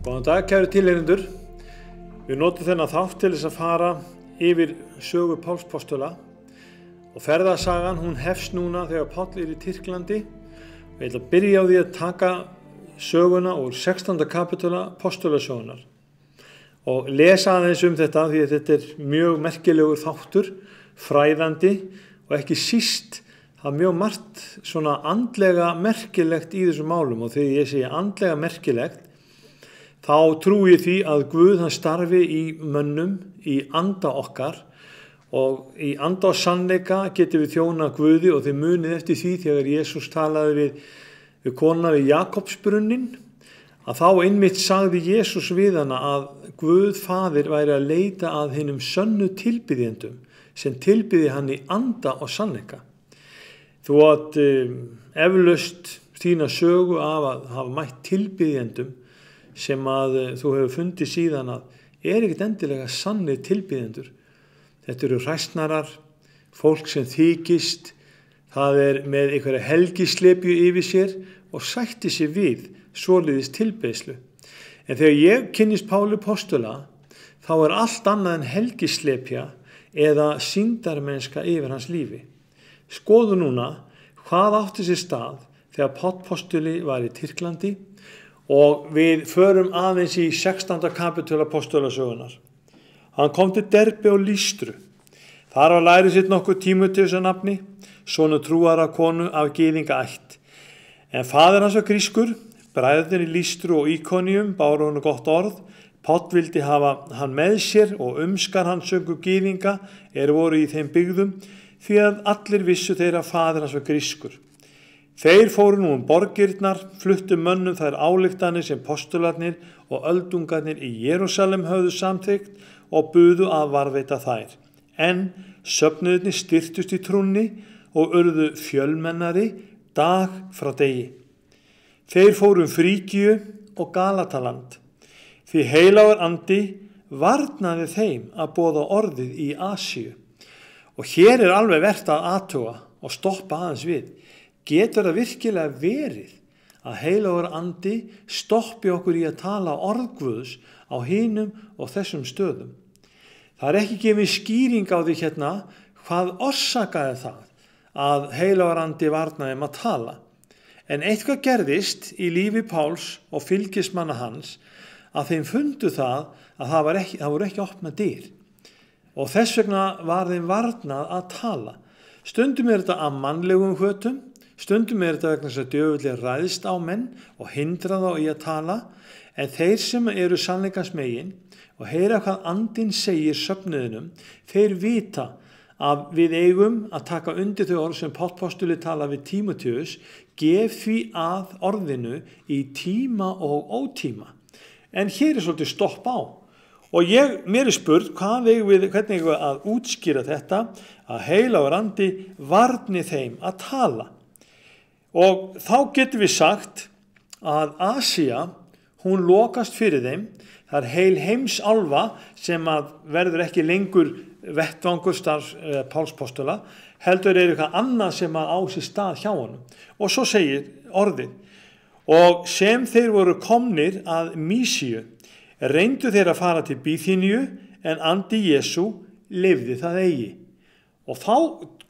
Góðan dag, kæru tilheyrendur. Við notum þennan þátt til þess að fara yfir sögu Páls postula og ferðasagan hún hefst núna þegar Páll í Tyrklandi. Ég ætla að byrja á því að taka söguna úr 16. kapitúla postulasögunar og lesa aðeins þetta því að þetta mjög merkilegur þáttur, fræðandi og ekki síst það mjög margt svona andlega merkilegt í þessum málum og þegar ég segi andlega merkilegt þá trúi ég því að Guð hann starfi í mönnum, í anda okkar og í anda og sannleika getum við þjóna Guði og þið munið eftir því þegar Jesús talaði við konuna við Jakobsbrunnin að þá einmitt sagði Jesús við hana að Guð faðir væri að leita að hinum sönnu tilbiðjendum sem tilbiði hann í anda og sannleika. Þú átt eflaust þína sögu af að hafa mætt tilbiðjendum sem að þú hefur fundið síðan að ekkert endilega sannir tilbiðjendur. Þetta eru hræsnarar, fólk sem þykist, það með einhverja helgislepju yfir sér og sætti sér við svoleiðis tilbeiðslu. En þegar ég kynnist Páli postula, þá allt annað en helgislepja eða sýndarmennska yfir hans lífi. Skoðu núna hvað átti sér stað þegar Páll postuli var í Tyrklandi og við förum aðeins í 16. kapitúla postulasögunar. Hann kom til Derbe og Lýstru. Þar var lærið sitt nokkuð Tímóteus að nafni, sonu trúara konu af gyðingaætt. En faðir hans var grískur, bræðurnir í Lýstru og Íkonium báru honum gott orð. Páll vildi hafa hann með sér og umskar hann sögu gyðinga voru í þeim byggðum, því að allir vissu þeir að faðir hans var grískur. Þeir fóru nú borgirnar, fluttu mönnum þær ályktanir sem postularnir og öldungarnir í Jerúsalem höfðu samþykkt og buðu að varðveita þær. En söfnuðirnir styrktust í trúnni og urðu fjölmennari dag frá degi. Þeir fóru Frígíu og Galataland, því heilagur andi varnaði þeim að boða orðið í Asíu. Og hér alveg vert að athuga og stoppa aðeins við. Getur það virkilega verið að heilagur andi stoppi okkur í að tala orð Guðs á hinum og þessum stöðum? Það ekki gefið skýring á því hérna hvað orsakaði það að heilagur andi varnaði að tala. En eitthvað gerðist í lífi Páls og fylgismanna hans að þeim fundu það að það voru ekki opnað dyr. Og þess vegna var þeim varnað að tala. Stundum þetta af mannlegum hvötum, stundum þetta vegna þess að djöfull ræðst á menn og hindra þá í að tala, en þeir sem eru sannleikans megin og heyra hvað andinn segir söfnuðinum, þeir vita að við eigum að taka undir þau orð sem Páll postuli tala við Tímóteus, gef því að orðinu í tíma og ótíma. En hér svolítið stopp á. Og mér spurt hvernig eigum við að útskýra þetta að heilagur andi varni þeim að tala. Og þá getum við sagt að Asía, hún lokast fyrir þeim. Það heil heimsálfa sem að verður ekki lengur vettvangur starfs Páls postula, heldur eitthvað annað sem að á sér stað hjá honum. Og svo segir orðið, og sem þeir voru komnir að Mísíu, reyndu þeir að fara til Bíþíníu, en andi Jesú leyfði það eigi. Og þá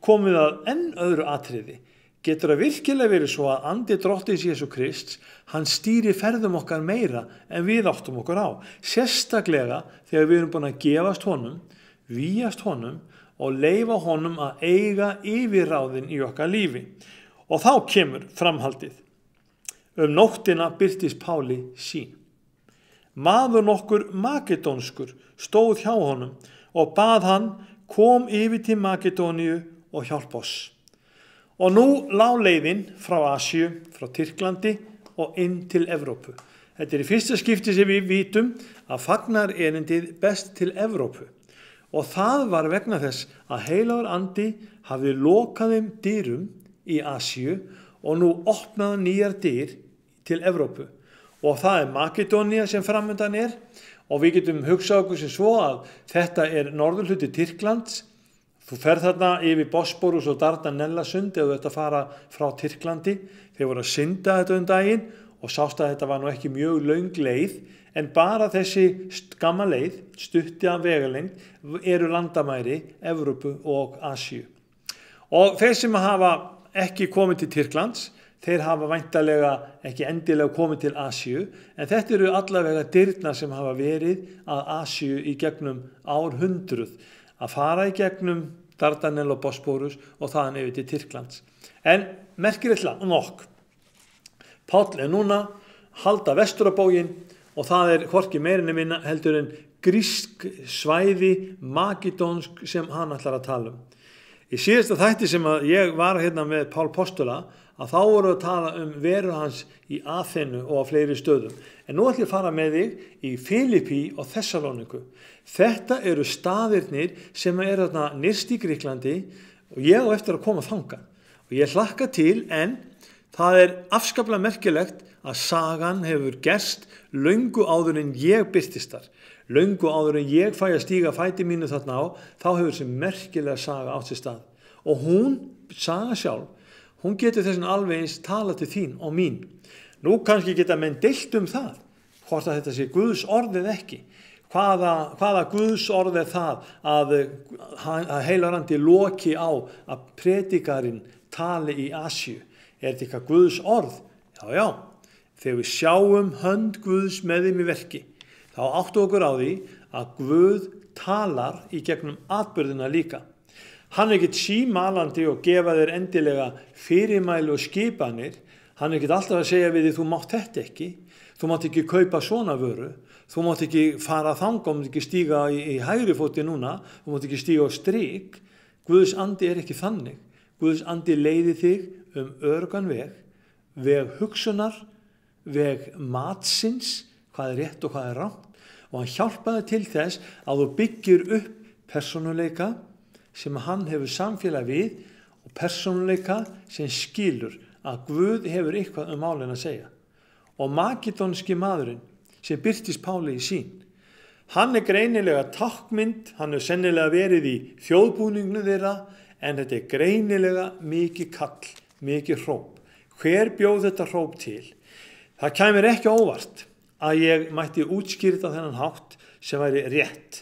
komum við að enn öðru atriði. Getur það virkilega verið svo að andi drottins Jesú Krists, hann stýri ferðum okkar meira en við áttum okkur á. Sérstaklega þegar við erum búin að gefast honum, vígjast honum og leyfa honum að eiga yfirráðin í okkar lífi. Og þá kemur framhaldið. Nóttina birtist Páli sýn. Maður nokkur makedónskur stóð hjá honum og bað hann kom yfir til Makedóníu og hjálp oss. Og nú lá leiðin frá Asíu, frá Tyrklandi og inn til Evrópu. Þetta í fyrsta skipti sem við vitum að fagnar erindið best til Evrópu. Og það var vegna þess að heilagur andi hafði lokað þeim dyrum í Asíu og nú opnaði nýjar dyr til Evrópu. Og það Makedónía sem framundan og við getum hugsað okkur sem svo að þetta norðurhluti Tyrklands. Þú ferð þarna yfir Bosporus og Dardanellasund ef þú ert að fara frá Tyrklandi. Þeir voru að synda þetta daginn og sást að þetta var nú ekki mjög löng leið, en bara þessi skamma leið, stuttja vegalengd, eru landamæri Evrópu og Asíu. Og þeir sem hafa ekki komið til Tyrklands, þeir hafa væntanlega ekki endilega komið til Asíu, en þetta eru allavega dyrnar sem hafa verið að Asíu í gegnum árhundruð, að fara í gegnum Dardanel og Bosporus og þaðan yfir til Tyrklands. En merkilegt nokk, Páll núna halda vestur á bóginn og það hvorki meirinni minna heldur en grísk svæði, makedónsk sem hann ætlar að tala um. Í síðasta þætti sem að ég var hérna með Pál Postula, að þá voru að tala um veru hans í Aþenu og á fleiri stöðum. En nú ætlum ég að fara með þig í Filippi og Þessalóniku. Þetta eru staðirnir sem eru þarna nyrst í Gríklandi og ég á eftir að koma þangað. Og ég hlakka til, en það afskaplega merkilegt að sagan hefur gerst löngu áður en ég birtist þar. Löngu áður en ég fæ að stíga fæti mínu þarna á, þá hefur þessi merkilega saga átt sér stað. Og hún, saga sjálf, hún getur þessin alveg eins tala til þín og mín. Nú kannski geta menn deilt um það, hvort að þetta sé Guðs orðið ekki. Hvaða Guðs orðið það að heilarandi loki á að predikarinn tali í Asíu? Þetta eitthvað Guðs orð? Já. Þegar við sjáum hönd Guðs með þeim í verki, þá áttu okkur á því að Guð talar í gegnum atburðina líka. Hann ekki símalandi og gefa þér endilega fyrirmæli og skipanir. Hann ekki alltaf að segja við því þú mátt þetta ekki, þú mátt ekki kaupa svona vöru, þú mátt ekki fara þangað, þú mátt ekki stíga í hægri fóti núna, þú mátt ekki stíga á strik. Guðs andi ekki þannig. Guðs andi leiði þig öruggan veg hugsunar, veg matsins, hvað rétt og hvað rangt, og hann hjálpaði til þess að þú byggir upp persónuleika sem hann hefur samfélag við og persónuleika sem skilur að Guð hefur eitthvað málin að segja. Og makedónski maðurinn sem birtist Páli í sín, hann greinilega tákmynd, hann sennilega verið í þjóðbúningnu þeirra, en þetta greinilega mikið kall, mikið hróp. Hver bjóð þetta hróp til? Það kæmir ekki óvart að ég mætti útskýrta þennan hátt sem væri rétt.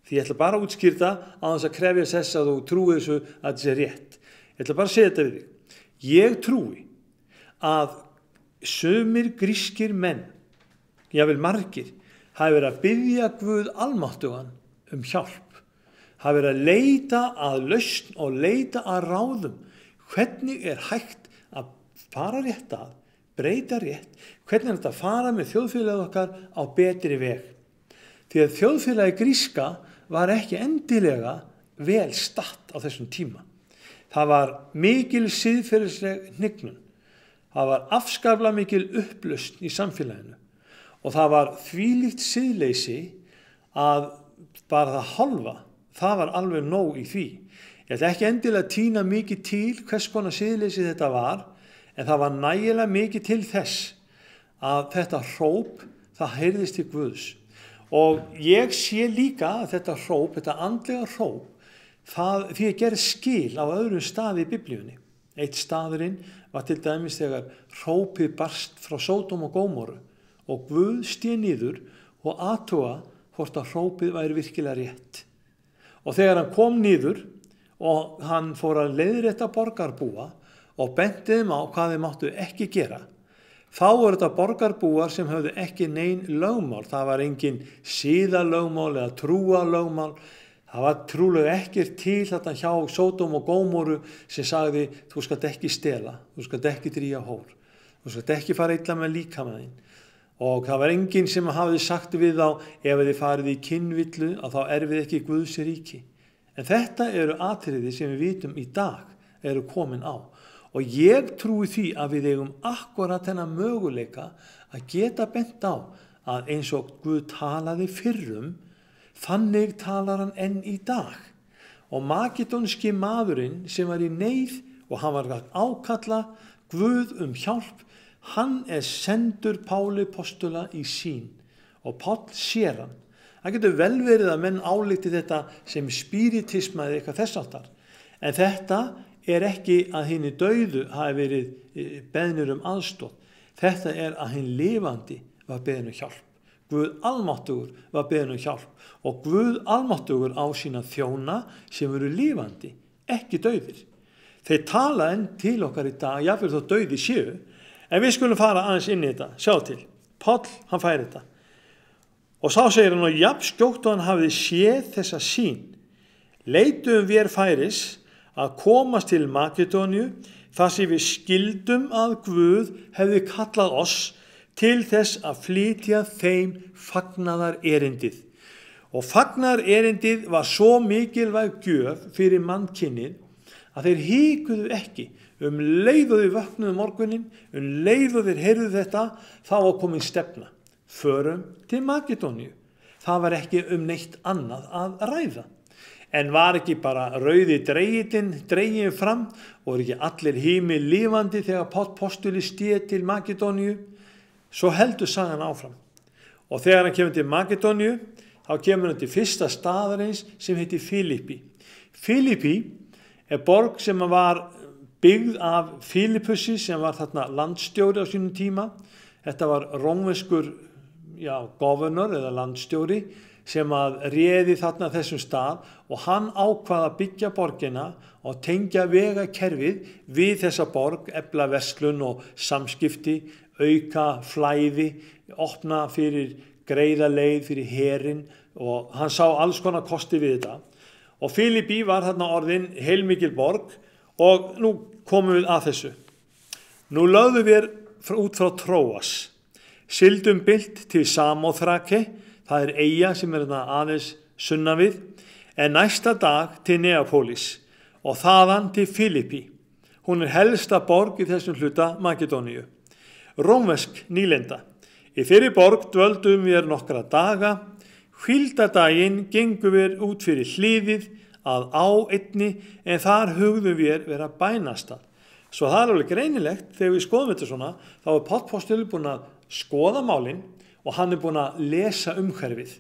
Því ég ætla bara að útskýrta á þess að krefjast þess að þú trúi þessu að þetta sé rétt. Ég ætla bara að segja þetta við þig. Ég trúi að sumir grískir menn, jafnvel margir, hafi verið að biðja Guð almáttugan hjálp. Hafi verið að leita að lausn og leita að ráðum. Hvernig hægt að fara rétt að, breyta rétt, hvernig þetta að fara með þjóðfélagið okkar á betri veg. Því að þjóðfélagið gríska var ekki endilega vel statt á þessum tíma. Það var mikil siðferðisleg hnignun. Það var afskaplega mikil upplausn í samfélaginu. Og það var þvílíkt siðleysi að bara það hálfa, það var alveg nóg í því. Ég ætla ekki endilega að tína mikið til hvers konar siðleysi þetta var, en það var nægilega mikið til þess að þetta hróp, það heyrðist til Guðs. Og ég sé líka að þetta hróp, þetta andlega hróp, því að gera skil á öðrum staði í Biblíunni. Eitt staðurinn var til dæmis þegar hrópið barst frá Sódom og Gómoru og Guð sté niður og athuga hvort að hrópið væri virkilega rétt. Og þegar hann kom niður og hann fór að leiðrétta borgarbúa og benti þeim á hvað þeim máttu ekki gera, þá voru þetta borgarbúar sem höfðu ekki nein lögmál. Það var engin siðalögmál eða trúalögmál. Það var trúlega ekkert til þetta hjá Sódom og Gómoru sem sagði þú skalt ekki stela, þú skalt ekki drífa hór, þú skalt ekki fara illa með líkamanninn. Og það var enginn sem hafði sagt við þá ef þið farið í kynvillu að þá við ekki Guðs ríki. En þetta eru atriði sem við vitum í dag eru komin á. Og ég trúi því að við eigum akkurat þennan möguleika að geta bent á að eins og Guð talaði fyrrum, þannig talar hann enn í dag. Og makedónski maðurinn sem var í neyð og hann var að ákalla Guð hjálp, hann sendur Páli postula í sín og Páll sér hann. Það getur vel verið að menn álíti þetta sem spiritisma eða eitthvað þess áttar. En þetta ekki að hinni dauðu hafi verið beðnir aðstoð. Þetta að hinn lifandi var beðinn hjálp. Guð almáttugur var beðinn hjálp og Guð almáttugur á sína þjóna sem eru lifandi, ekki dauðir. Þeir tala enn til okkar í dag, jafnvel þó dauðir séu, en við skulum fara aðeins inn í þetta, sjá til. Páll, hann fær þetta. Og sá segir hann, og jafn skjótt og hann hafði séð þessa sýn, leituðum vér færis að komast til Makedóníu, þar sem við skildum að Guð hefði kallað oss til þess að flytja þeim fagnaðar erindið. Og fagnaðar erindið var svo mikilvæg gjöf fyrir mannkynið að þeir hikuðu ekki leið og þeir vöknuðu morgunin, leið og þeir heyrðu þetta, þá var komin stefna. Förum til Makedóníu. Það var ekki neitt annað að ræða. En var ekki bara rauði dreginn fram og ekki allir himil lifandi þegar Páll postuli sté til Makedóníu? Svo heldur sagan áfram. Og þegar hann kemur til Makedóníu, þá kemur hann til fyrsta staðarins sem heitir Filippi. Filippi borg sem var byggð af Filippusi sem var þarna landstjóri á sínum tíma. Þetta var rómverskur governor eða landstjóri sem réði þarna þessum stað og hann ákvað að byggja borgina og tengja vegakerfið við þessa borg, efla verslun og samskipti, auka flæði, opna fyrir greiða leið fyrir herinn og hann sá alls konar kosti við þetta. Og Filippi var þarna orðin heilmikil borg og nú komum við að þessu. Nú lögðum við út frá Tróas, sigldum bylt til Samóþrake, það eyja sem þarna aðeins sunnan við, en næsta dag til Neapólis og þaðan til Filippi. Hún helsta borg í þessum hluta Makedóníu. Rómversk nýlenda. Í þeirri borg dvöldum við nokkra daga. Hvíldardaginn gengum við út fyrir hlíðið að á einni, en þar hugðum við vera bænastað. Svo það alveg greinilegt, þegar við skoðum þetta svona, þá Páll postuli búinn að skoða málin og hann búinn að lesa umhverfið.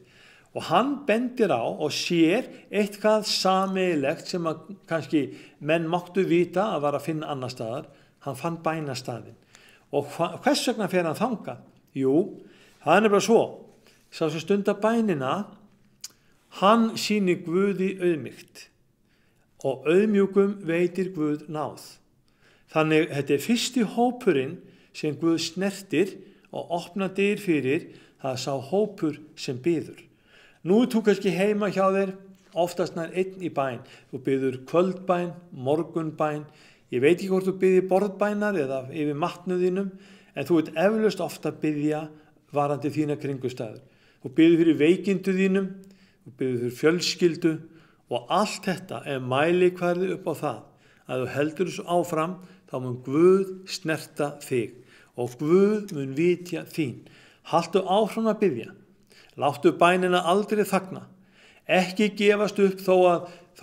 Og hann bendir á og sér eitthvað sameiginlegt sem kannski menn máttu vita að var að finna annar staðar. Hann fann bænastaðinn. Og hvers vegna fer hann þangað? Jú, það bara svo. Sá sem stundar bænina, hann sýnir Guði auðmýkt og auðmjúkum veitir Guð náð. Þannig þetta fyrsti hópurinn sem Guð snertir og opnar dyr fyrir, það sá hópur sem biður. Nú þú kannski heima hjá þér, oftast nær einn í bæn. Þú biður kvöldbæn, morgunbæn, ég veit ekki hvort þú biðir borðbænar eða yfir matnuðinum, en þú ert eflaust ofta að biðja varandi þína kringustæður. Þú biður fyrir veikindu þínum, þú biður fyrir fjölskyldu og allt þetta mælikvarði upp á það að þú heldur þessu áfram, þá mun Guð snerta þig og Guð mun vitja þín. Haltu áfram að biðja. Láttu bænina aldrei þagna. Ekki gefast upp þó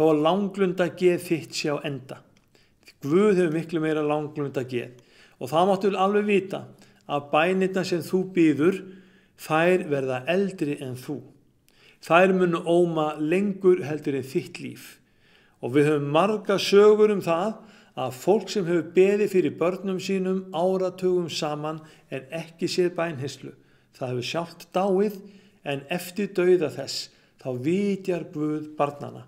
að langlunda geð þitt sé á enda. Guð hefur miklu meira langlunda geð. Og það máttu alveg vita að bænirnar sem þú biður, þær verða eldri en þú. Þær munu óma lengur heldur en þitt líf. Og við höfum marga sögur það að fólk sem hefur beðið fyrir börnum sínum áratugum saman en ekki séð bænheyrslu. Það hefur sjálft dáið, en eftir dauða þess, þá vitjar Guð barnana.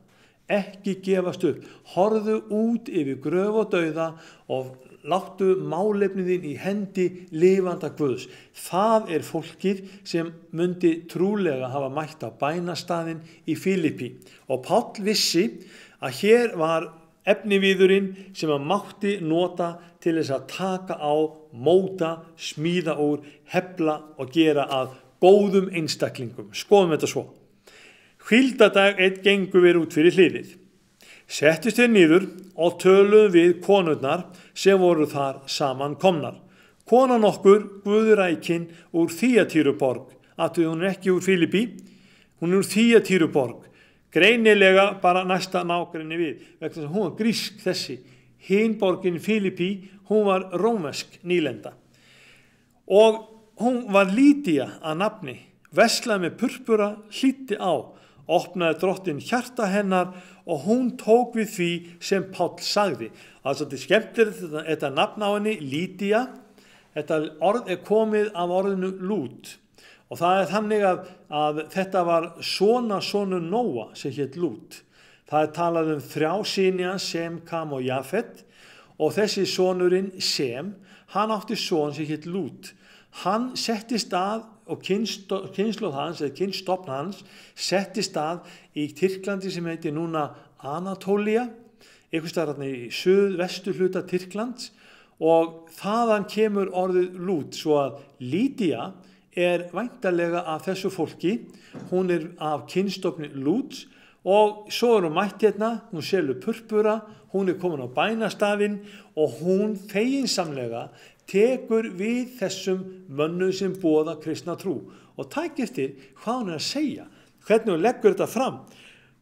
Ekki gefast upp. Horfðu út yfir gröf og dauða og láttu málefnið þín í hendi lifanda Guðs. Það fólkið sem mundi trúlega hafa mætt á bænastaðinn í Filippi. Og Páll vissi að hér var efniviðurinn sem hann mátti nota til þess að taka á, móta, smíða úr, hefla og gera að góðum einstaklingum. Skoðum þetta svo. Hvíldardag einn gengum við út fyrir hlíðið. Settust við niður og töluðum við konurnar sem voru þar saman komnar. Konan okkur, Guðrækin úr Þýatíruborg, hún ekki úr Filippi, hún úr Þýatíruborg, greinilega bara næsta nágrenni við, vegna þess að hún var grísk þessi. Hin borgin Filippi, hún var rómversk nýlenda. Og hún var Lydía að nafni, veslaði með purpura, hlýddi á, opnaði drottinn hjarta hennar og hún tók við því sem Páll sagði. Altså þetta skemmtilegt, þetta nafn á henni, Lydía, Þetta orð komið af orðinu Lút og það þannig að þetta var sonur Nóa sem hét Lút. Það talað 3 syni hans, Sem, Kam og Jafet, og þessi sonurinn Sem, hann átti son sem hét Lút. Hann settist að og kynslóð hans, eða kynstofn hans, settist að í Tyrklandi sem heitir núna Anatólia, einhvers staðar í suðvestur hluta Tyrklands, og þaðan kemur orðið Lút, svo að Lídía væntanlega af þessu fólki, hún af kynstofni Lúts, og svo hún mætt hérna, hún selur purpura, hún komin á bænastafinn og hún feginsamlega tekur við þessum mönnum sem boða kristna trú og takk eftir hvað hún að segja, hvernig hún leggur þetta fram.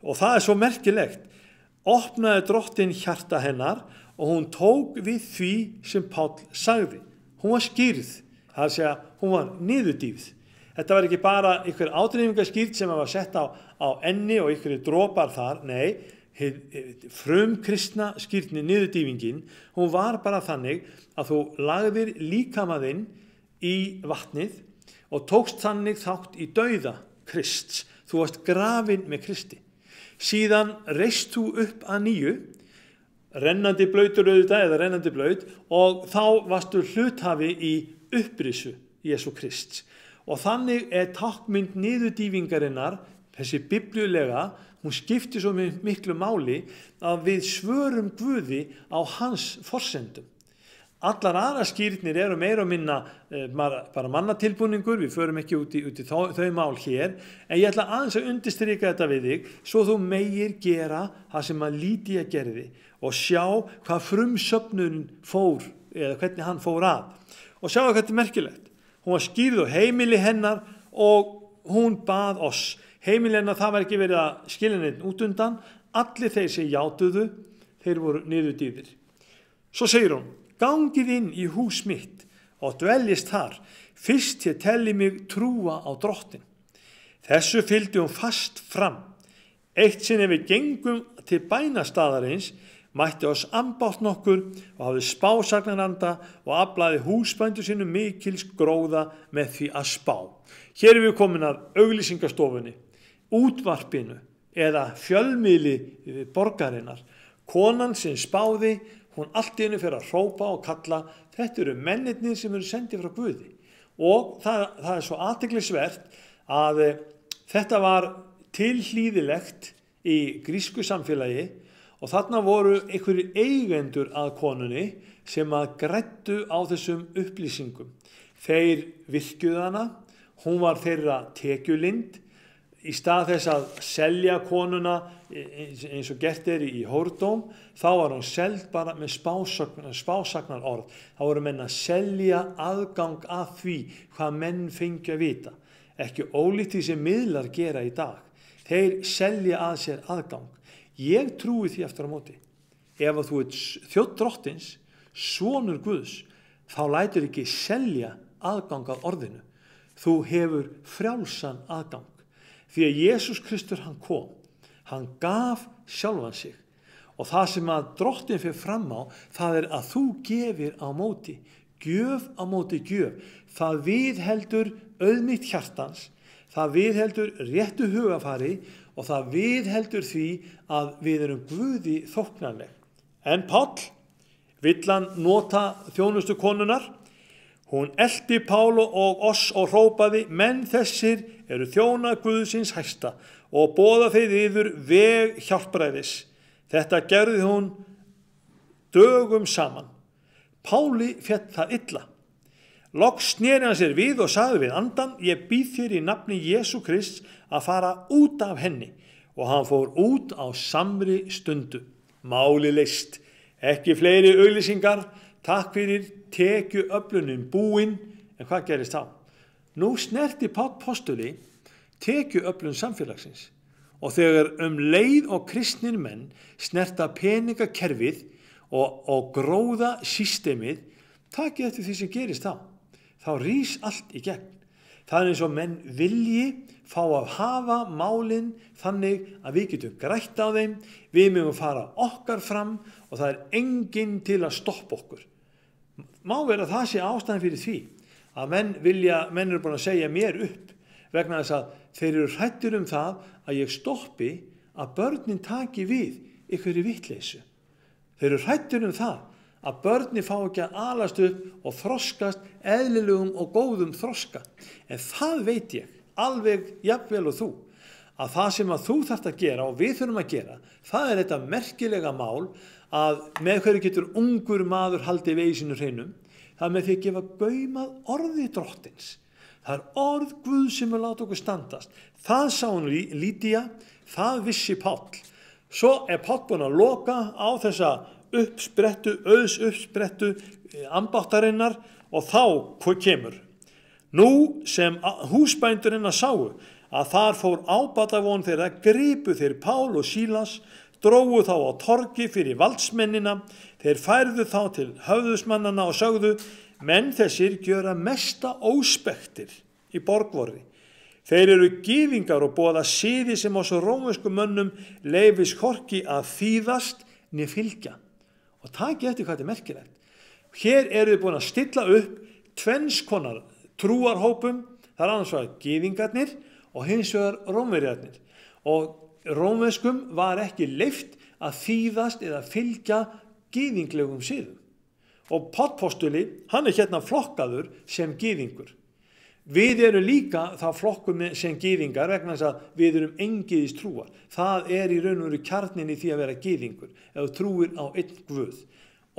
Og það svo merkilegt. Opnaði Drottinn hjarta hennar og hún tók við því sem Páll sagði. Hún var skýrð, það að segja, hún var niðurdýfð. Þetta var ekki bara einhver ádreifingaskýrð sem var sett á enni og einhverju dropar þar, nei, frumkristna skýrni niðurdýfingin, hún var bara þannig að þú lagðir líkamaðinn í vatnið og tókst þannig þátt í dauða Krists. Þú varst grafinn með Kristi. Síðan reist þú upp að nýju, rennandi blautur auðvitað eða rennandi blaut, og þá varstu hluthafi í upprisu Jesú Krists. Og þannig tákmynd niðurdýfingarinnar, þessi biblíulega, hún skiptir svo miklu máli að við svörum Guði á hans forsendum. Allar aðra skýrnir meira og minna bara mannatilbúningur, við förum ekki út í þau mál hér, en ég ætla aðeins að undirstrika þetta við þig, svo þú megir gera það sem að Lídía gerði og sjá hvað frumsöfnunin fór, eða hvernig hann fór að. Og sjá hvað þetta er merkilegt. Hún var skýrð á heimili hennar og hún bað oss. Heimili hennar, það var ekki verið að skilja neitt út undan. Allir þeir sem játuðu, þeir voru niðurdýfðir. Svo segir hún, gangið inn í hús mitt og dveljist þar, fyrst ég telli mig trúa á Drottinn. Þessu fylgdi hún fast fram. Eitt sinn ef við gengum til bænastaðarins, mætti oss ambátt nokkur og hafði spásagnaranda og aflaði húsbændu sínu mikils gróða með því að spá. Hér við komin að auglýsingastofunni, útvarpinu eða fjölmiðli borgarinnar. Konan sem spáði, hún allt í einu fer að hrópa og kalla, þetta eru mennirnir sem eru sendið frá Guði. Og það svo athyglisvert að þetta var tilhlýðilegt í grísku samfélagi og þarna voru einhverjir eigendur að konunni sem að græddu á þessum upplýsingum. Þeir virkjuðu hana, hún var þeirra tekjulind, í stað þess að selja konuna eins og gert í hórdóm, þá var hún seld bara með spásagnar orð. Það voru menn að selja aðgang að því hvað menn fengju að vita. Ekki ólíkt því sem miðlar gera í dag. Þeir selja að sér aðgang. Ég trúi því eftir á móti. Ef þú þjónn Drottins, sonur Guðs, þá lætur ekki selja aðgang að orðinu. Þú hefur frjálsan aðgang. Því að Jesús Kristur hann kom, hann gaf sjálfan sig. Og það sem að Drottinn fer fram á, það að þú gefir á móti, gjöf á móti gjöf. Það viðheldur auðmýkt hjartans, það viðheldur réttu hugafari og það viðheldur því að við erum Guði þóknanleg. En Páll, vill hann nota þjónustu konunnar? Hún elti Pálu og oss og hrópaði, menn þessir eru þjóna Guðsins hæsta og boða þeir yfir veg hjálpræðis. Þetta gerði hún dögum saman. Páli féll það illa. Loks sneri hann sér við og sagði við andan, ég býð þér í nafni Jesú Krists að fara út af henni. Og hann fór út á samri stundu. Máli leyst, ekki fleiri auglýsingar, takk fyrir tekjuöflunin búin, en hvað gerist þá? Nú snerti Páll postuli tekjuöflun samfélagsins og þegar leið og kristnir menn snerta peningakerfið og gróða systemið, takið eftir því sem gerist þá. Þá rís allt í gegn. Það eins og menn vilji fá að hafa málin þannig að við getum grætt á þeim, við mögum fara okkar fram og það enginn til að stoppa okkur. má vera að það sé ástæðan fyrir því að menn eru búin að segja mér upp vegna þess að þeir eru hræddir það að ég stoppi að börnin taki við einhverju vitleysu. Þeir eru hræddir það að börnin fá ekki að alast upp og þroskast eðlilegum og góðum þroska. En það veit ég alveg jafnvel og þú, að það sem að þú þarft að gera og við þurfum að gera, það er þetta merkilega mál að með hverju getur ungur maður haldið vegi sínu hreinum, það með því að gefa gaum að orði Drottins. Það er orð Guð sem er láta okkur standast. Það sá hún Lídía, það vissi Páll. Svo er Páll búinn að loka á þessa uppsprettu ambáttarinnar og þá kemur. Nú sem húsbændurinn sáu að þar fór ábatavon þeirra, gripu þeir Pál og Sílas, drógu þá á torgi fyrir valdsmennina, þeir færðu þá til höfðusmannana og sögðu, menn þessir gjöra mesta óspektir í borgvorri. Þeir eru gyðingar og boða siði sem á svo rómverskum mönnum leyfis hvorki að þýðast né fylgja. Og takið eftir hvað þetta er merkilegt. Hér eru þið búin að stilla upp tvenns konar trúarhópum, það er annars vegar gyðingarnir og hins vegar Rómverjarnir. Og rómverskum var ekki leyft að þýðast eða fylgja gyðinglegum siðum. Og Páll postuli, hann er hérna flokkaður sem gyðingur. Við erum líka þá flokkum sem gyðingar vegna þess að við erum engiðis trúar. Það er í raun og veru kjarnin í því að vera gyðingur, ef þú trúir á einn Guð.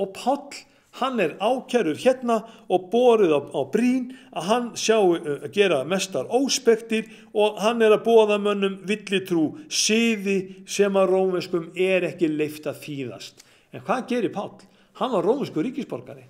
Og Páll, hann er ákærður hérna og borið á brýn að hann gera mestar óspektir og hann er að boða mönnum villitrú, siði sem að rómverskum er ekki leyft að þýðast. En hvað gerir Páll? Hann var rómverskur ríkisborgari.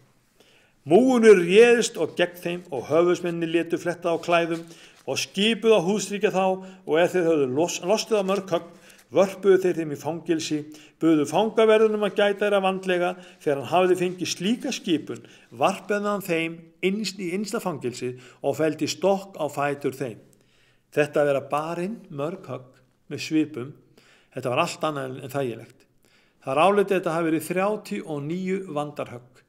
Múgunur réðist og gegn þeim og höfðusmenni létu fletta á klæðum og skipuð á húsríkja þá og ef þeir höfðu lostið á mörg högg, vörpuðu þeir þeim í fangilsi, buðu fangaverðunum að gæta þeirra vandlega þegar hann hafði fengið slíka skipun, varpaði hann þeim innst í innsta fangilsi og felldi stokk á fætur þeim. Þetta að vera barinn mörg högg með svipum, þetta var allt annað en þægilegt. Það er álitið að þetta hafi verið 39 vandarhögg.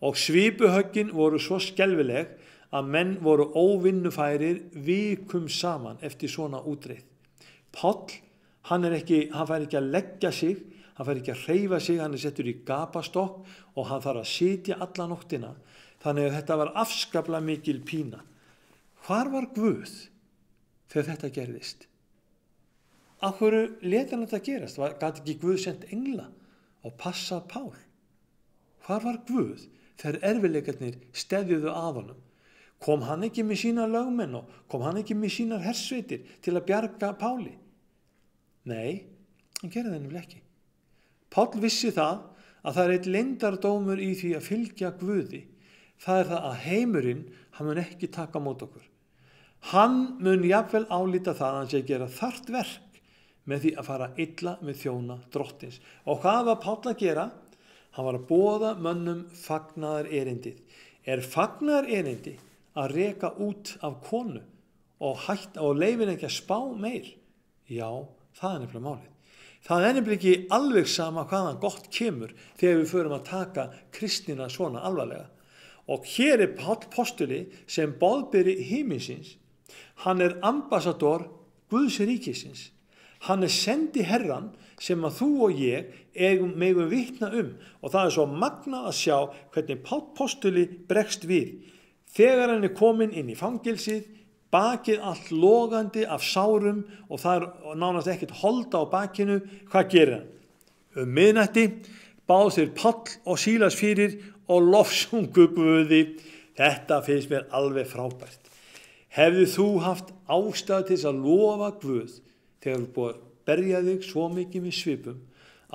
Og svipuhöggin voru svo skelfileg að menn voru óvinnufærir vikum saman eftir svona útreið. Páll, hann fær ekki að leggja sig, hann fær ekki að hreyfa sig, hann er settur í gapastokk og hann þarf að sitja alla nóttina. Þannig að þetta var afskaplega mikil pína. Hvar var Guð þegar þetta gerðist? Af hverju lét hann þetta gerast? Gat ekki Guð sent engla og passað Pál? Hvar var Guð þegar erfiðleikarnir steðjuðu að honum? Kom hann ekki með sína lögmenn og kom hann ekki með sínar hersveitir til að bjarga Páli? Nei, hann gerði það nefnilega ekki. Páll vissi það að það er eitt leyndardómur í því að fylgja Guði. Það er það að heimurinn, hann mun ekki taka mót okkur. Hann mun jafnvel álíta það að hann sé að gera þarft verk með því að fara illa með þjóna Drottins. Og hvað var Páll að gera? Hann var að boða mönnum fagnaðar erindið. Er fagnaðar erindi að reka út af konu og leyfin ekki að spá meir? Já, það er nefnilega málið. Það er nefnilega ekki alveg sama hvaðan gott kemur þegar við förum að taka kristnina svona alvarlega. Og hér er Páll postuli sem boðberi himinsins. Hann er ambassador Guðs ríkisins. Hann er sendi herran sem að þú og ég megum vitna og það er svo magnað að sjá hvernig Páll postuli bregst við. Þegar hann er komin inn í fangilsið, bakið allt logandi af sárum og það er nánast ekkert holda á bakinu, hvað gerir hann? Miðnætti báðu þeir Páll og Sílas fyrir og lofsungu Guði. Þetta finnst mér alveg frábært. Hefði þú haft ástæðu til að lofa Guð þegar þú búið að berja þig svo mikið með svipum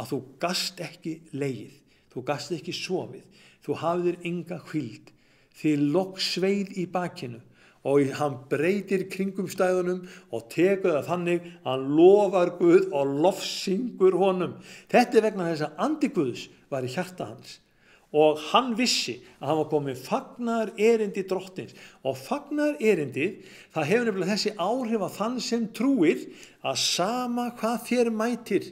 að þú gast ekki legið, þú gast ekki sofið, þú hafðir enga hvíld, þið logsveið í bakinu og hann breytir kringumstæðunum og tekur það þannig að hann lofar Guð og lofsyngur honum. Þetta er vegna þess að andi Guðs var í hjarta hans. Og hann vissi að hann var komið fagnaðar erindi Drottins. Og fagnaðar erindið, það hefur nefnilega þessi áhrif að þann sem trúir að sama hvað þér mætir,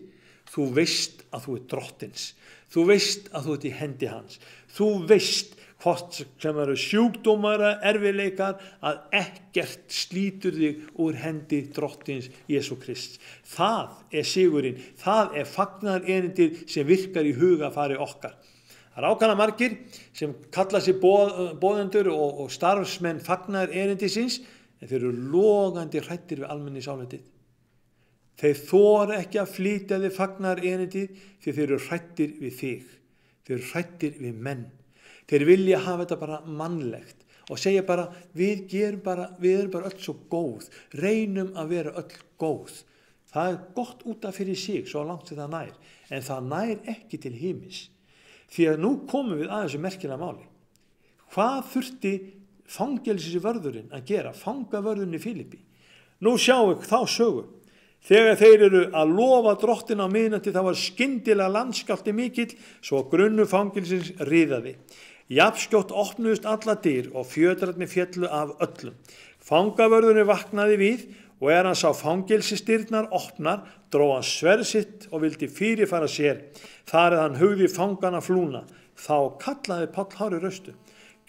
þú veist að þú ert Drottins. Þú veist að þú ert í hendi hans. Þú veist hvort sem eru sjúkdómar, erfiðleikar, að ekkert slítur þig úr hendi drottins Jesú Krists. Það sigurinn, það fagnaðarerindið sem virkar í hugafari okkar. Það ákveðna margir sem kalla sig boðendur og starfsmenn fagnaðarerindisins, en þeir eru logandi hræddir við almenningsálitið. Þeir þora ekki að flytja þig fagnaðarerindið því þeir eru hræddir við þig. Þeir eru hræddir við menn. Þeir vilja hafa þetta bara mannlegt og segja bara, við erum bara öll svo góð, reynum að vera öll góð. Það gott út af fyrir sig, svo langt það nær, en það nær ekki til himins. Því að nú komum við að þessu merkilega máli. Hvað þurfti fangelsisvörðurinn að gera, fangavörðurinn í Fílippi? Nú sjáum við þá sögu. Þegar þeir eru að lofa drottin á miðnætti, þá var skyndilega landskjálfti mikill, svo grunnur fangelsins riðaði. Jafnskjótt opnuðust allar dyr og fjötrarnir féllu af öllum. Fangavörðurinn vaknaði við og hann sá fangelsisdyrnar opnar, dró hann sverð sitt og vildi fyrirfara sér. Þar hann hugði fangana flúna. Þá kallaði Páll hárri röstu.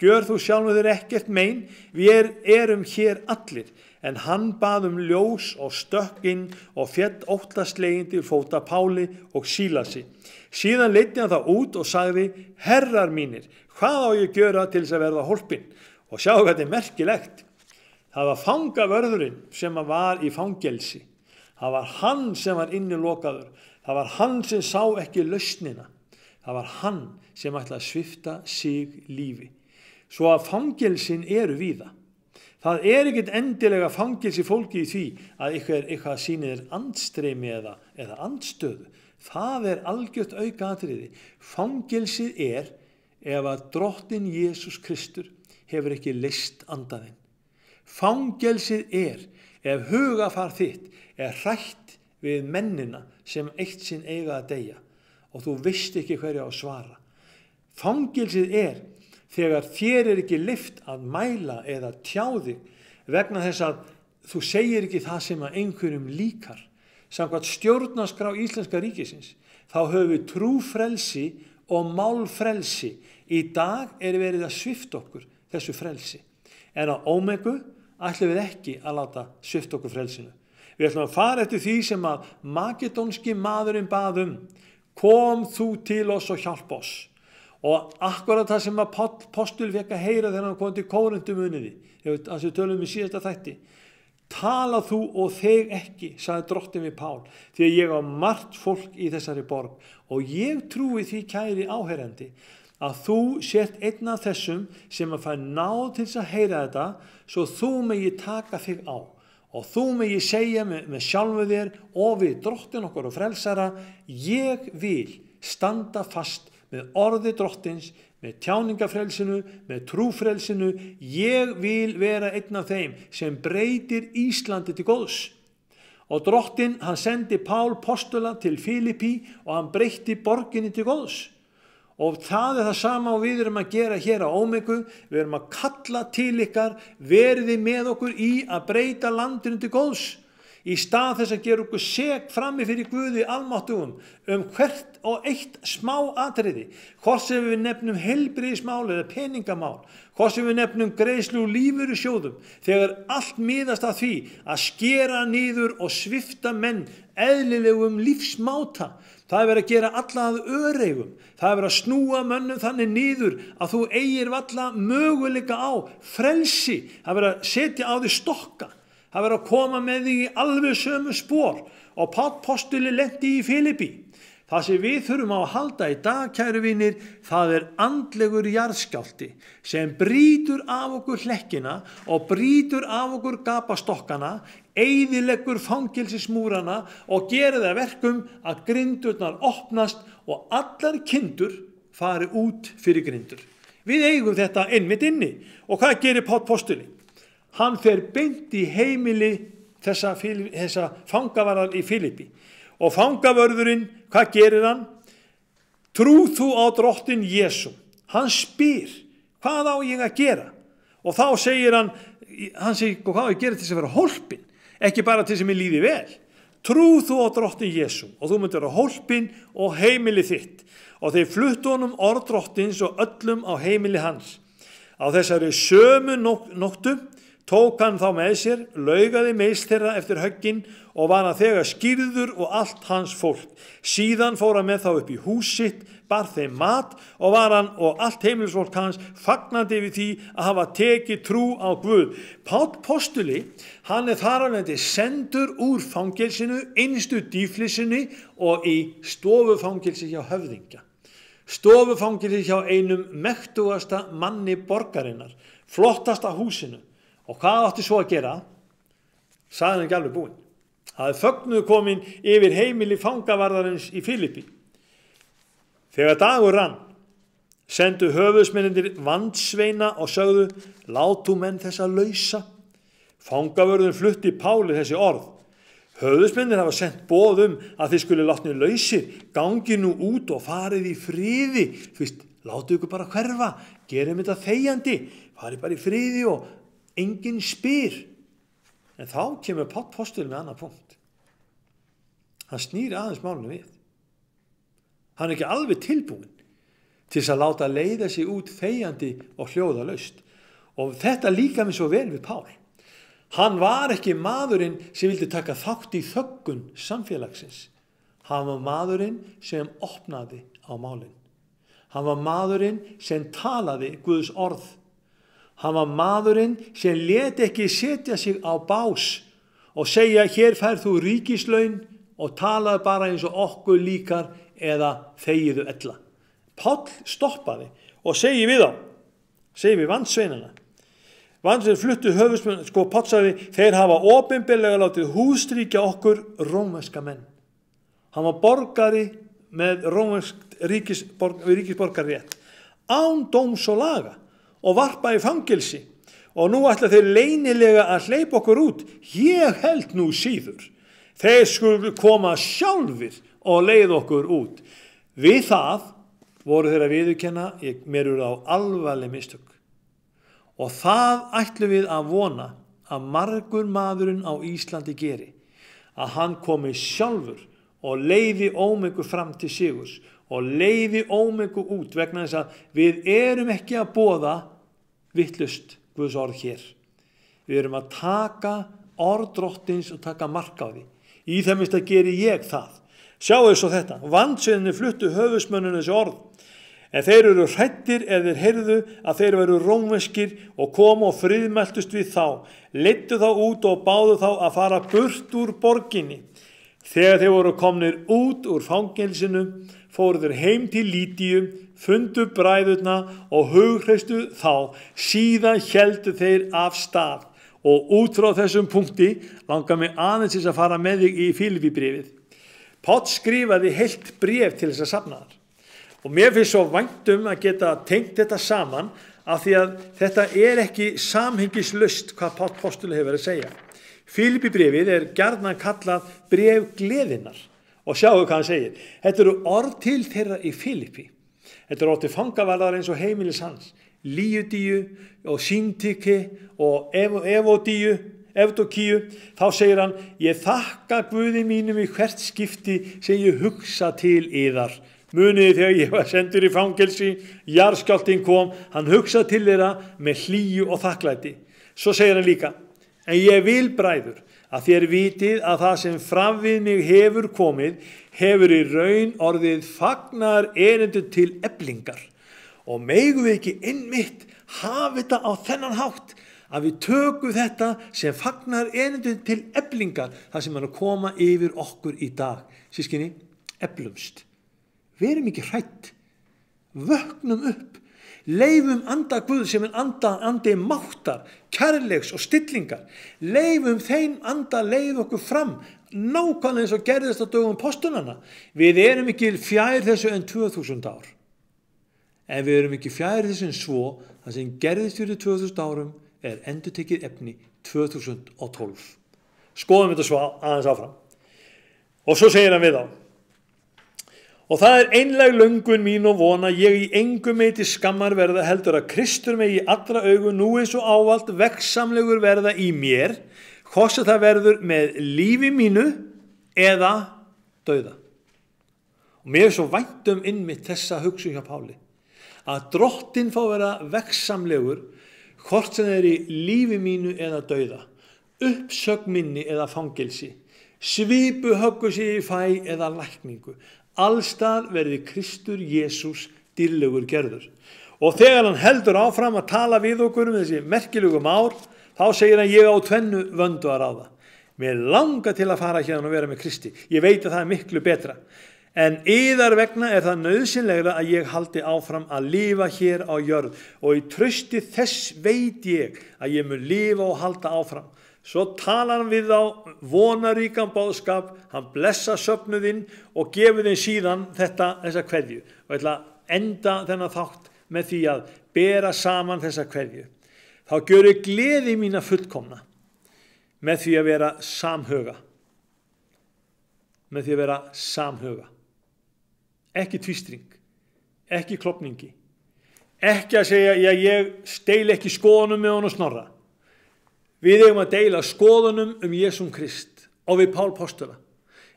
Gjör þú sjálfur þér ekkert mein, við erum hér allir. En hann bað ljós og stökk inn og féll óttasleginn til fóta Páli og Sílasi. Síðan leiddi hann það út og sagði, herrar mínir, hvað á ég gjöra til þess að verða hólpinn? Og sjáu hvað þetta merkilegt. Það var fangavörðurinn sem var í fangelsi. Það var hann sem var innilokaður. Það var hann sem sá ekki lausnina. Það var hann sem ætlaði að svipta sig lífi. Svo að fangelsin eru víða. Það ekkert endilega fangelsi fólki í því að eitthvað sýnir andstreymi eða andstöðu. Það algjört aukaatriði. Fangelsið ef að drottin Jesús Kristur hefur ekki leyst andaðinn. Fangelsið ef hugafar þitt hrætt við mennina sem eitt sinn eiga að deyja og þú veist ekki hverju á að svara. Fangelsið þegar þér ekki leyft að mæla eða tjá þig vegna þess að þú segir ekki það sem að einhverjum líkar. Samkvæmt stjórnarskrá Íslenska ríkisins, þá höfum við trúfrelsi og málfrelsi. Í dag verið að svipta okkur þessu frelsi. En á ómegu ætlum við ekki að láta svipta okkur frelsinu. Við ætlum að fara eftir því sem að makedónski maðurinn bað kom þú til oss og hjálp oss. Og akkurat það sem að Póstul fékk að heyra þegar hann kom til Kórintu muniði, þess að tölum við síðasta þætti. Tala þú og þeg ekki, sagði drottin við Pál, því að ég á margt fólk í þessari borg og ég trúi því kæri áheyrandi að þú sért einn af þessum sem að fæ náð til þess að heyra þetta svo þú megi taka þig á og þú megi segja með sjálfu þér og við drottin okkur og frelsara, ég vil standa fast með orði drottins, með tjáningafrelsinu, með trúfrelsinu. Ég vil vera einn af þeim sem breytir Íslandi til góðs. Og drottin, hann sendi Pál postula til Fílippi og hann breytti borginni til góðs. Og það það sama og við erum að gera hér á ómegu. Við erum að kalla til ykkar, veriði með okkur í að breyta landinu til góðs. Í stað þess að gera okkur sek frammi fyrir Guði almáttugum hvert og eitt smá atriði, hvort sem við nefnum heilbrigðismál eða peningamál, hvort sem við nefnum greiðslu úr lífeyrissjóðum, þegar allt miðast að því að skera niður og svipta menn eðlilegum lífsmáta. Það verið að gera alla að öreigum. Það verið að snúa mönnum þannig niður að þú eigir valla möguleika á frelsi. Það verið að setja á því stokka. Það verið að koma með því í alveg sömu spor og Páll postuli lenti í Fílippi. Það sem við þurfum á að halda í dag, kæru vinir, það andlegur jarðskjálfti sem brýtur af okkur hlekkina og brýtur af okkur gapastokkana, eyðileggur fangelsismúrana og gerir það verkum að grindurnar opnast og allar kindur fari út fyrir grindur. Við eigum þetta einmitt inni. Og hvað gerir Páll postuli? Hann fer beint í heimili þessa fangavarðar í Fílippi. Og fangavörðurinn, hvað gerir hann? Trú þú á drottin Jesú. Hann spyr, hvað á ég að gera? Og þá segir hann segir, hvað á ég að gera til þess að vera hólpinn? Ekki bara til þess að mér líði vel. trú þú á drottinn Jesú og þú myndir á hólpin og heimili þitt. Og þeir fluttu honum orð drottins og öllum á heimili hans. Á þessari sömu nóttu tók hann þá með sér, laugaði meist þeirra eftir höggin og var hann þegar skírður og allt hans fólk. Síðan fór hann með þá upp í hús sitt, bar þeim mat og var hann og allt heimilisfólk hans fagnandi yfir því að hafa tekið trú á Guð. Páll postuli, hann þar af leiðandi sendur úr fangelsinu, innstu dýflissunni og í stofufangelsi hjá höfðingja. Stofufangelsi hjá einum mektugasta manni borgarinnar, flottasta húsinu. Og hvað átti svo að gera? Sagði hann ekki alveg búinn. Það fögnuðu komin yfir heimili fangavarðarins í Filipi. Þegar dagur rann, sendu höfuðsmennirnir vandsveina og sögðu, látu menn þessa lausa. Fangavörðurinn flutti Páli þessi orð. Höfuðsmennir hafa sendt boð að þið skuli látnir lausir, gangi nú út og farið í friði. Fyrst, látu ykkur bara hverfa, gerum þetta þegjandi, farið bara í friði og enginn spyr. En þá kemur Páll postuli með annar punkt. Hann snýr aðeins málinu við. Hann er ekki alveg tilbúinn til þess að láta leiða sig út þegjandi og hljóðalaust. Og þetta líka mér svo vel við Pál. Hann var ekki maðurinn sem vildi taka þátt í þöggun samfélagsins. Hann var maðurinn sem opnaði á málin. Hann var maðurinn sem talaði Guðs orð. Hann var maðurinn sem lét ekki setja sig á bás og segja, hér færð þú ríkislaun og talaði bara eins og okkur líkar eða þegiðu ella. Páll stoppaði og segi við þá, segi við vandsveinana. Vandsvein fluttu höfuðsmenn, Páll sagði, þeir hafa opinberlega látið hússtríkja okkur rómverska menn. Hann var borgari með rómversk ríkisborgarrétt, án dóms og laga og varpa í fangelsi. Og nú ætla þeir leynilega að hleypa okkur út. Ég held nú síður. Þeir skulu koma sjálfir og leið okkur út. Við það voru þeir að viðurkenna, mér eru á alvarleg mistök. Og það ætlum við að vona að margur maðurinn á Íslandi geri, að hann komi sjálfur og leiði ómegu fram til sigurs og leiði ómegu út vegna þess að við erum ekki að boða vitlaust Guðs orð hér. Við erum að taka orð drottins og taka mark á því. Í það minnst að geri ég það. Sjáu svo þetta, vandsveinarnir fluttu höfuðsmönnunum þessi orð. En þeir eru hræddir ef þeir heyrðu að þeir veru rómverskir og komu og friðmæltust við þá, leiddu þá út og báðu þá að fara burt úr borginni. Þegar þeir voru komnir út úr fangelsinu, fóru þeir heim til Lídíu, fundu bræðurna og hughreystu þá, síðan héldu þeir af stað. Og út frá þessum punkti langar mig aðeins að fara með þig í Filippíbréfið. Páll skrifaði heilt bréf til þess að safna þar. Og mér finnst svo vænt að geta tengt þetta saman af því að þetta er ekki samhengislaust hvað Páll postuli hefur að segja. Filippíbréfið er gjarnan kallað bréf gleðinnar og sjáu hvað hann segir. Þetta eru orð til þeirra í Filippi. Þetta eru orð til fangavarðar eins og heimilis hans, Líudíu og Síntiki og Evdokíu. Þá segir hann, ég þakka Guði mínum í hvert skipti sem ég hugsa til yðar. Muniði þegar ég var sendur í fangelsi, jarðskjálftinn kom, hann hugsaði til þeirra með hlýju og þakklæti. Svo segir hann líka, en ég vil bræður að þér vitið að það sem fram við mig hefur komið, hefur í raun orðið fagnar erindu til eflingar. Og megum við ekki einmitt hafa þetta á þennan hátt, að við tökum þetta sem fagnar erindu til eflingar, það sem er að koma yfir okkur í dag. Sískinni, eflumst. Verum ekki hrædd, vöknum upp, leifum anda Guð sem er andi máttar, kærleiks og stillingar, leifum þeim anda leið okkur fram, nákvæmlega eins og gerðist á dögum postulana. Við erum ekki fjær þessu en 2000 ár, en við erum ekki fjær þessu en svo, það sem gerðist fyrir 2000 árum er endurtekið efni 2012. Skoðum þetta svo aðeins áfram. Og svo segir hann við þá, og það er einlæg löngun mín og vona ég í engum meiti skammar verða heldur að Kristur megi í allra augu nú eins og ávallt veggsamlegur verða í mér, hvort sem það verður með lífi mínu eða dauða. Og mér svo vænt innmitt þessa hugsun hjá Páli, að Drottinn fá vera veggsamlegur, hvort sem í lífi mínu eða dauða, uppsögn minni eða fangelsi, svipuhöggu sig í fæ eða lækningu. Allsstaðar verði Kristur Jesús dýrlegur gerður. Og þegar hann heldur áfram að tala við okkur þessi merkilegu mál, þá segir hann: ég á tvennu vöndu að ráða. Mér langar til að fara hérna og vera með Kristi. Ég veit að það miklu betra. En yðar vegna það nauðsynlegra að ég haldi áfram að lifa hér á jörð, og í trausti þess veit ég að ég mun lifa og halda áfram. Svo talar hann við þá vonaríkan boðskap, hann blessa söfnuðinn og gefur þeim síðan þessa kveðju. Og ég ætla að enda þennan þátt með því að bera saman þessa kveðju. Þá gjöru gleði mína fullkomna með því að vera samhuga. Með því að vera samhuga. Ekki tvístring, ekki klofningi, ekki að segja: já, ég deili ekki skoðunum með honum Snorra. Við eigum að deila skoðunum Jesúm Krist og við Pál postula.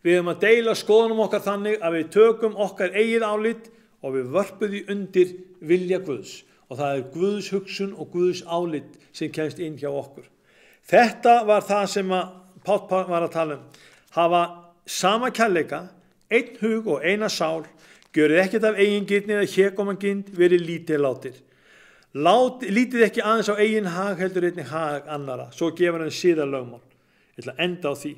Við eigum að deila skoðunum okkar þannig að við tökum okkar eigið álit og við vörpum því undir vilja Guðs. Og það Guðs hugsun og Guðs álit sem kemst inn hjá okkur. Þetta var það sem Pál var að tala Hafa sama kærleika, einn hug og eina sál, gjörið ekkert af eigingirni eða hégómagind, verið lítið látir. Lítið ekki aðeins á eigin hag, heldur einnig hag annara. Svo gefur hann siðalögmál. Ég ætla að enda á því.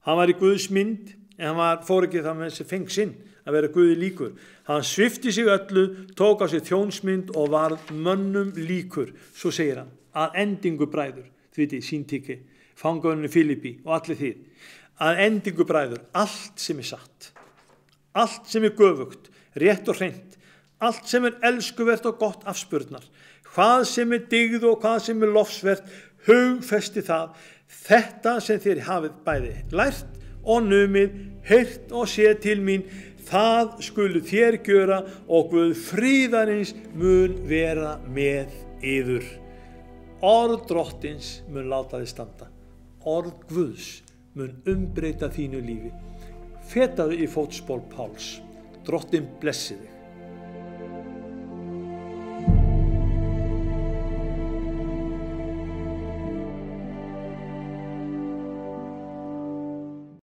Hann var í Guðs mynd, en hann fór ekki það með þessi feng sinn að vera Guði líkur. Hann svipti sig öllu, tók á sig þjónsmynd og var mönnum líkur. Svo segir hann: að endingu bræður, því síntíki, fangaunni Filipi og allir þið. Að endingu bræður, allt sem satt, allt sem göfugt, rétt og hreint, allt sem elskuvert og gott afspurnar, hvað sem dygð og hvað sem lofsvert, hugfesti það. Þetta sem þér hafið bæði lært og numið, heyrt og séð til mín, það skulu þér gjöra, og Guð fríðarins mun vera með yður. Orð Drottins mun láta þið standa. Orð Guðs mun umbreyta þínu lífi. Fetaðu í fótspor Páls. Drottinn blessi þig.